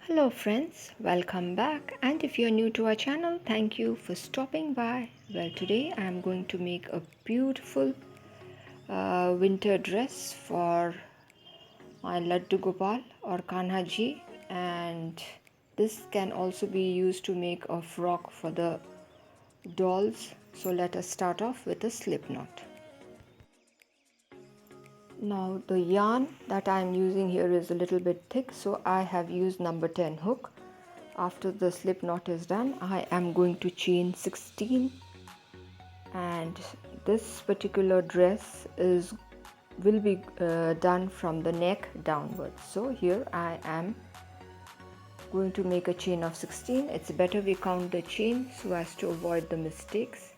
Hello friends, welcome back, and if you're new to our channel, thank you for stopping by. Well, today I am going to make a beautiful winter dress for my Laddo Gopal or Kanha ji, and this can also be used to make a frock for the dolls. So let us start off with a slip knot. Now the yarn that I am using here is a little bit thick, so I have used number 10 hook. After the slip knot is done, I am going to chain 16, and this particular dress will be done from the neck downwards. So here I am going to make a chain of 16. It's better we count the chain so as to avoid the mistakes.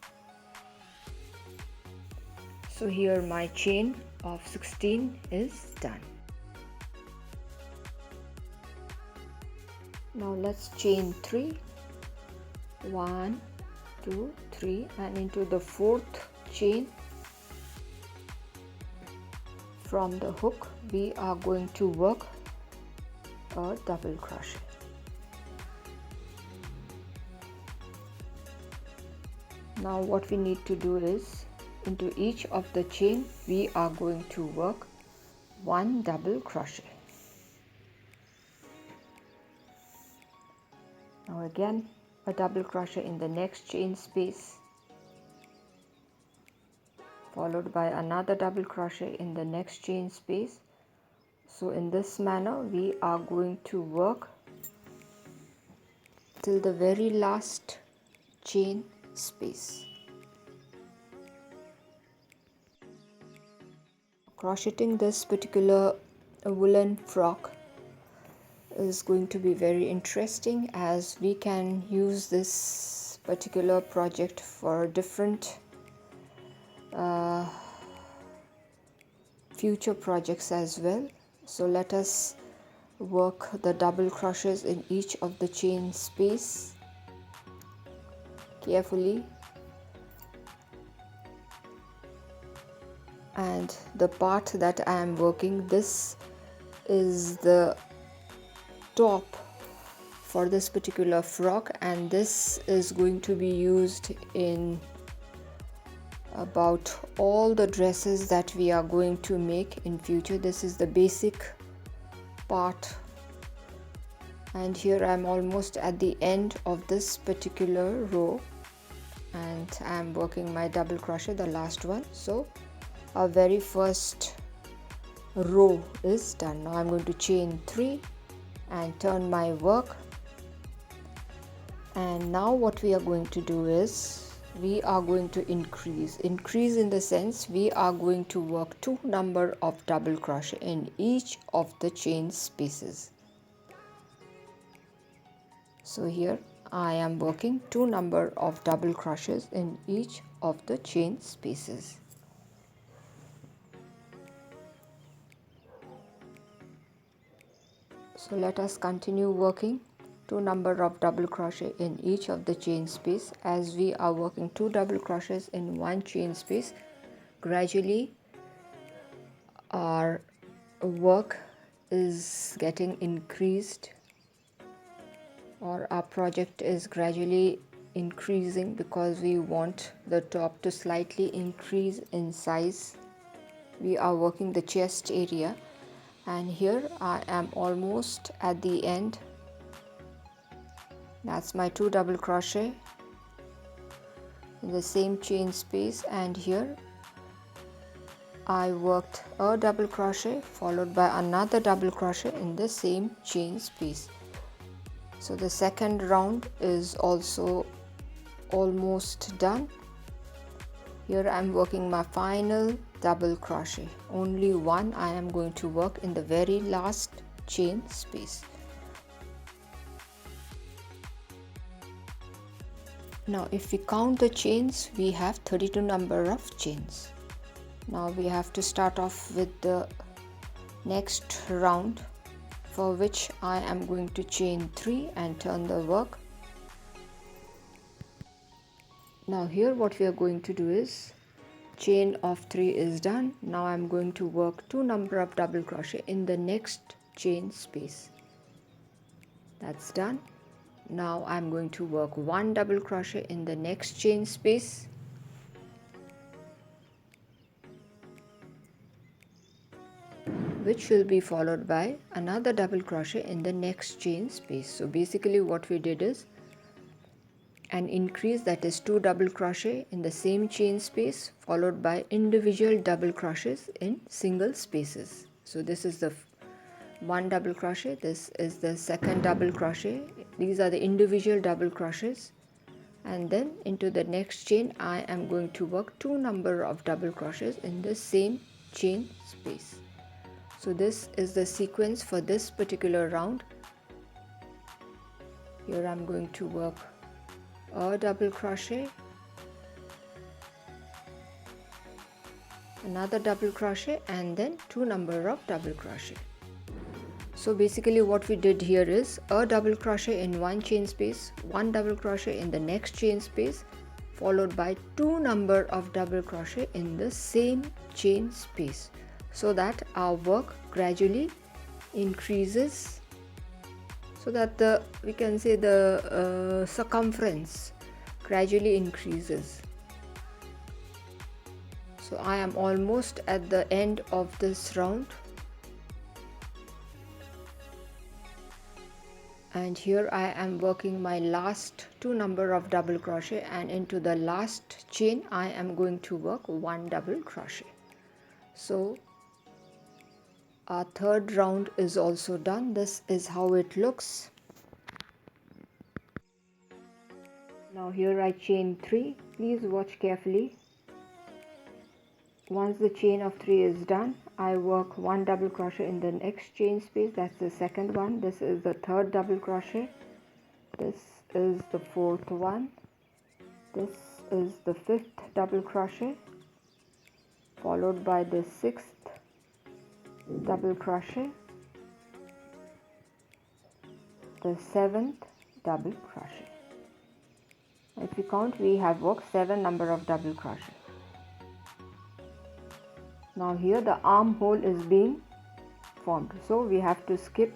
So here my chain of 16 is done. Now let's chain 3, 1, 2, 3, and into the fourth chain from the hook we are going to work a double crochet. Now what we need to do is, into each of the chain we are going to work one double crochet. Now again a double crochet in the next chain space, followed by another double crochet in the next chain space. So in this manner we are going to work till the very last chain space. Crocheting this particular woolen frock is going to be very interesting, as we can use this particular project for different future projects as well. So let us work the double crochets in each of the chain space carefully, and the part that I am working, this is the top for this particular frock, and this is going to be used in about all the dresses that we are going to make in future. This is the basic part, and here I am almost at the end of this particular row, and I am working my double crochet, the last one. So our very first row is done. Now I'm going to chain 3 and turn my work, and now what we are going to do is we are going to increase in the sense we are going to work 2 number of double crochet in each of the chain spaces. So here I am working 2 number of double crochets in each of the chain spaces. So let us continue working 2 number of double crochet in each of the chain space. As we are working 2 double crochets in one chain space, gradually our work is getting increased, or our project is gradually increasing, because we want the top to slightly increase in size. We are working the chest area, and here I am almost at the end. That's my 2 double crochet in the same chain space, and here I worked a double crochet followed by another double crochet in the same chain space. So the second round is also almost done. Here I am working my final double crochet, only one I am going to work in the very last chain space. Now if we count the chains, we have 32 number of chains. Now we have to start off with the next round, for which I am going to chain 3 and turn the work. Now here what we are going to do is, chain of 3 is done. Now I am going to work 2 number of double crochet in the next chain space. That's done. Now I'm going to work 1 double crochet in the next chain space, which will be followed by another double crochet in the next chain space. So basically what we did is an increase, that is 2 double crochet in the same chain space, followed by individual double crochets in single spaces. So this is the 1 double crochet, this is the second double crochet, these are the individual double crochets, and then into the next chain I am going to work 2 number of double crochets in the same chain space. So this is the sequence for this particular round. Here I'm going to work a double crochet, another double crochet, and then 2 number of double crochet. So basically what we did here is a double crochet in one chain space, 1 double crochet in the next chain space, followed by 2 number of double crochet in the same chain space, so that our work gradually increases, so that we can say the circumference gradually increases. So I am almost at the end of this round, and here I am working my last 2 number of double crochet, and into the last chain I am going to work 1 double crochet. So our third round is also done. This is how it looks. Now here I chain 3. Please watch carefully. Once the chain of 3 is done, I work 1 double crochet in the next chain space, that's the second one. This is the third double crochet. This is the fourth one. This is the fifth double crochet, followed by the sixth double crochet, the seventh double crochet. If you count, we have worked 7 number of double crochet. Now here the armhole is being formed, so we have to skip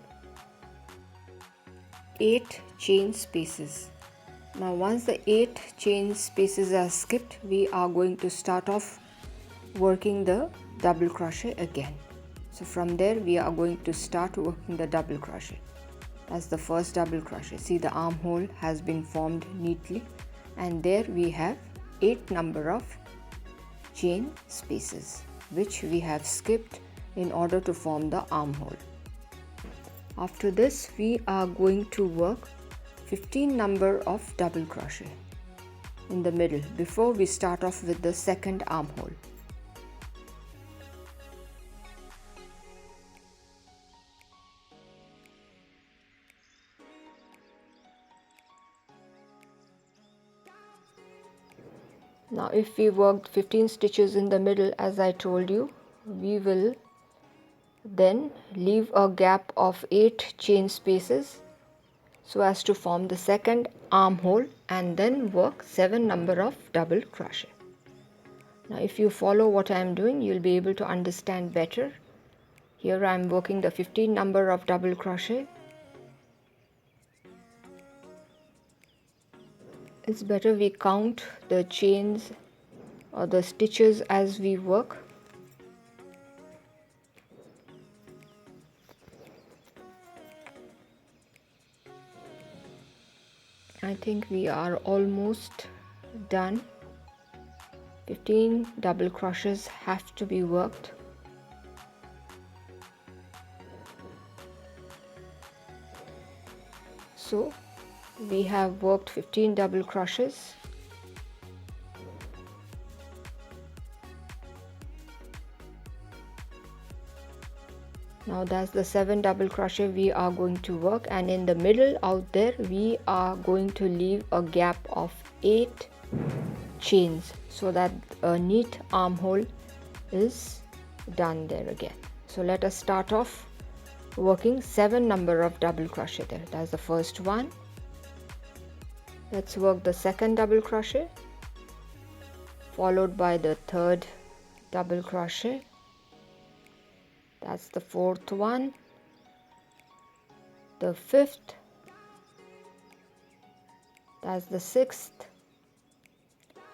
8 chain spaces. Now once the 8 chain spaces are skipped, we are going to start off working the double crochet again. So from there we are going to start working the double crochet. That's the first double crochet. See, the armhole has been formed neatly, and there we have 8 number of chain spaces, which we have skipped in order to form the armhole. After this we are going to work 15 number of double crochet in the middle before we start off with the second armhole. Now if we worked 15 stitches in the middle, as I told you, we will then leave a gap of 8 chain spaces so as to form the second armhole, and then work 7 number of double crochet. Now if you follow what I am doing, you will be able to understand better. Here I am working the 15 number of double crochet. It's better we count the chains or the stitches as we work. I think we are almost done. 15 double crochets have to be worked. So we have worked 15 double crochets. Now that's the 7 double crochet we are going to work, and in the middle out there we are going to leave a gap of 8 chains so that a neat armhole is done there again. So let us start off working 7 number of double crochet there. That's the first one. Let's work the second double crochet, followed by the third double crochet. That's the fourth one, the fifth That's the 6th,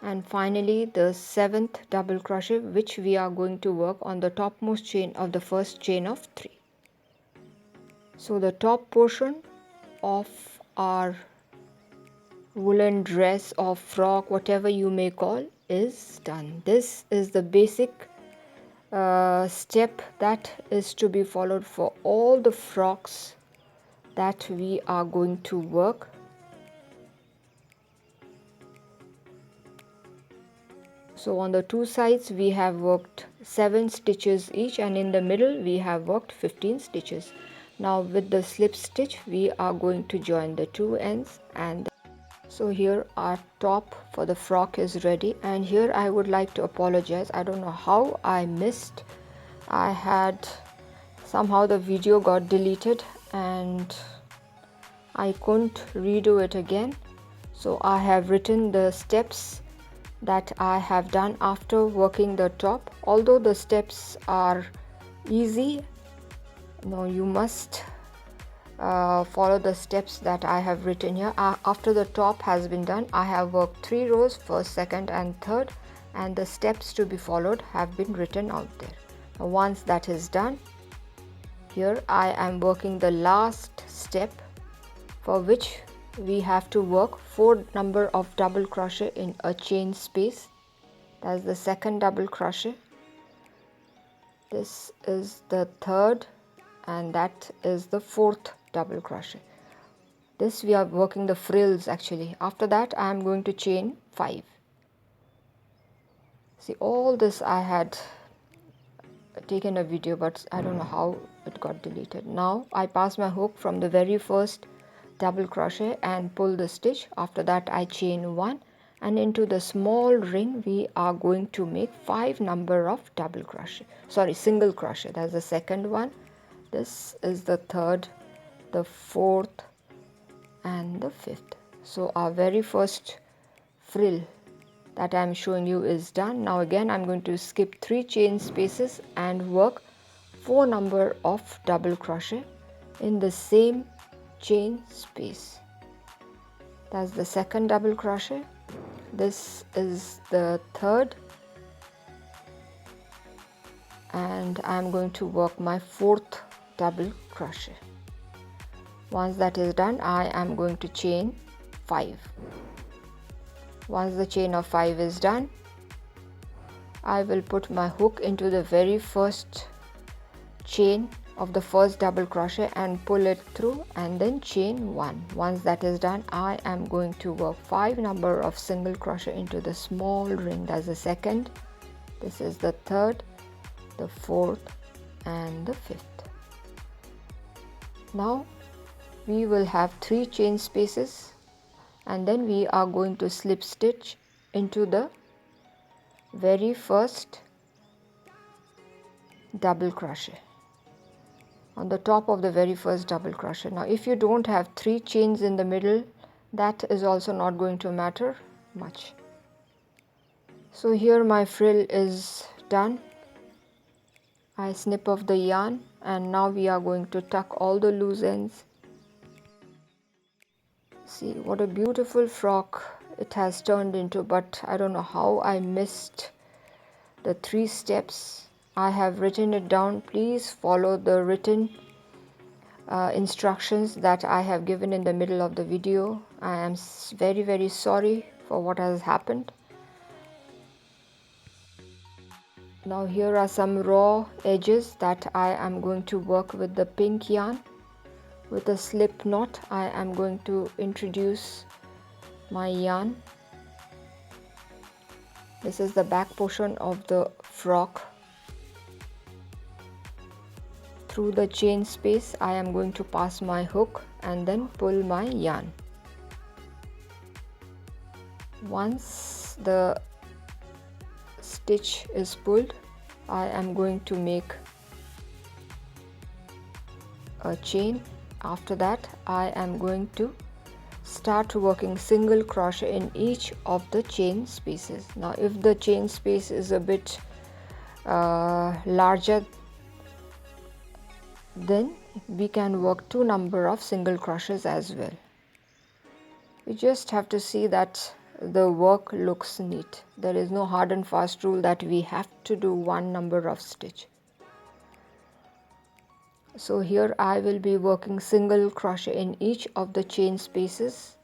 and finally the 7th double crochet, which we are going to work on the topmost chain of the first chain of 3. So the top portion of our woolen dress or frock, whatever you may call, is done. This is the basic step that is to be followed for all the frocks that we are going to work. So on the two sides we have worked 7 stitches each, and in the middle we have worked 15 stitches. Now with the slip stitch we are going to join the two ends, and so here our top for the frock is ready. And here I would like to apologize, I don't know how I missed. I had somehow the video got deleted and I couldn't redo it again. So I have written the steps that I have done after working the top. Although the steps are easy, no, you must follow the steps that I have written here. After the top has been done, I have worked 3 rows, first, second and third, and the steps to be followed have been written out there. Now, once that is done, here I am working the last step, for which we have to work 4 number of double crochet in a chain space. That's the second double crochet, this is the third, and that is the 4th double crochet. This we are working the frills actually. After that I am going to chain 5. See, all this I had taken a video, but I don't know how it got deleted. Now I pass my hook from the very first double crochet and pull the stitch. After that I chain 1, and into the small ring we are going to make 5 number of double crochet, sorry, single crochet. That's the second one, this is the third, the 4th and the 5th. So our very first frill that I am showing you is done. Now again I am going to skip 3 chain spaces and work 4 number of double crochet in the same chain space. That's the second double crochet, this is the third, and I am going to work my 4th double crochet. Once that is done, I am going to chain 5. Once the chain of 5 is done, I will put my hook into the very first chain of the first double crochet and pull it through, and then chain 1. Once that is done, I am going to work 5 number of single crochet into the small ring. That's the second, this is the third, the 4th and the 5th. Now we will have 3 chain spaces, and then we are going to slip stitch into the very first double crochet on the top of the very first double crochet. Now if you don't have 3 chains in the middle, that is also not going to matter much. So here my frill is done. I snip off the yarn, and now we are going to tuck all the loose ends. See what a beautiful frock it has turned into, but I don't know how I missed the 3 steps. I have written it down. Please follow the written instructions that I have given in the middle of the video. I am very sorry for what has happened. Now here are some raw edges that I am going to work with the pink yarn. With a slip knot I am going to introduce my yarn. This is the back portion of the frock. Through the chain space I am going to pass my hook and then pull my yarn. Once the stitch is pulled, I am going to make a chain. After that I am going to start working single crochet in each of the chain spaces. Now if the chain space is a bit larger, then we can work 2 number of single crochets as well. You just have to see that the work looks neat. There is no hard and fast rule that we have to do one number of stitch. So here I will be working single crochet in each of the chain spaces,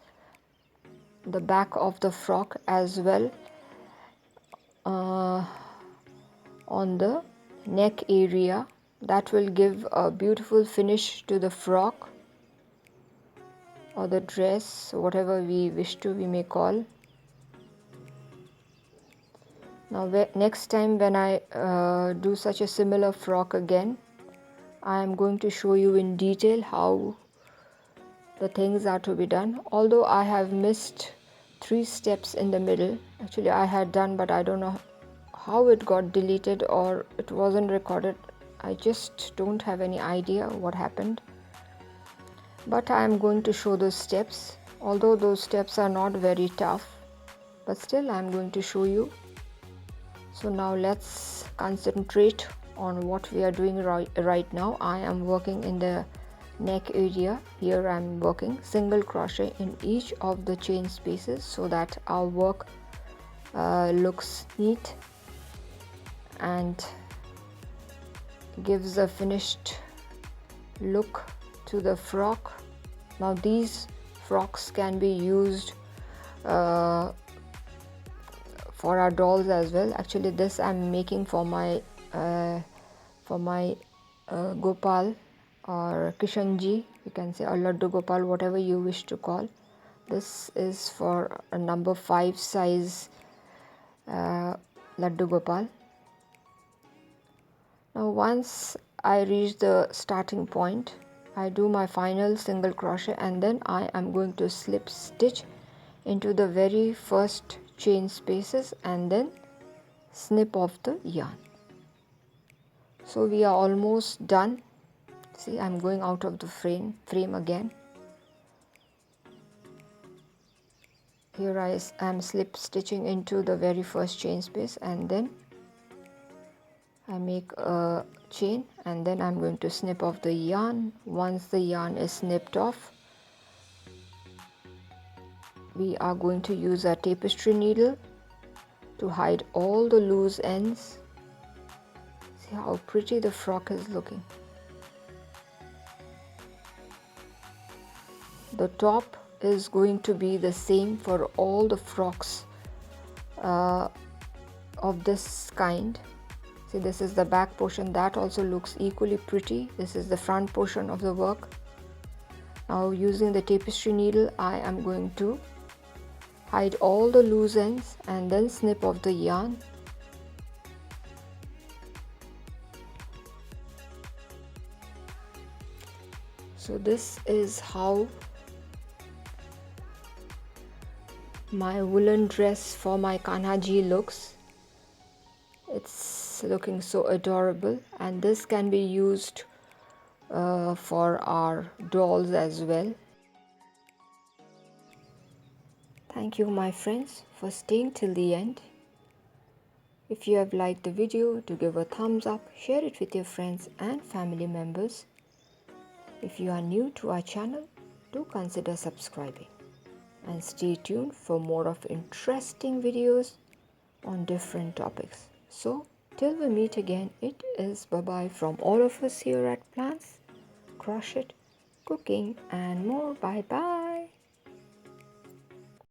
the back of the frock as well, on the neck area. That will give a beautiful finish to the frock or the dress, whatever we wish to, we may call. Now next time when I do such a similar frock again, I am going to show you in detail how the things are to be done. Although I have missed 3 steps in the middle, actually I had done, but I don't know how it got deleted or it wasn't recorded. I just don't have any idea what happened. But I am going to show those steps, although those steps are not very tough, but still I am going to show you. So now let's concentrate on what we are doing right now. I am working in the neck area. Here I am working single crochet in each of the chain spaces so that our work looks neat and gives a finished look to the frock. Now these frocks can be used for our dolls as well. Actually this I'm making for my Gopal or Kishanji, you can say, or Laddo Gopal, whatever you wish to call. This is for a number 5 size Laddo Gopal. Now once I reach the starting point, I do my final single crochet and then I am going to slip stitch into the very first chain spaces and then snip off the yarn. So we are almost done. See, I'm going out of the frame again. Here I am slip stitching into the very first chain space and then I make a chain and then I'm going to snip off the yarn. Once the yarn is snipped off, we are going to use a tapestry needle to hide all the loose ends. See how pretty the frock is looking. The top is going to be the same for all the frocks of this kind. See, this is the back portion, that also looks equally pretty. This is the front portion of the work. Now using the tapestry needle, I am going to hide all the loose ends and then snip off the yarn. So this is how my woolen dress for my Kanha ji looks. It's looking so adorable, and this can be used for our dolls as well. Thank you my friends for staying till the end. If you have liked the video, do give a thumbs up, share it with your friends and family members. If you are new to our channel, do consider subscribing and stay tuned for more of interesting videos on different topics. So till we meet again, it is bye-bye from all of us here at Plants, Crochet, Cooking and more. Bye-bye.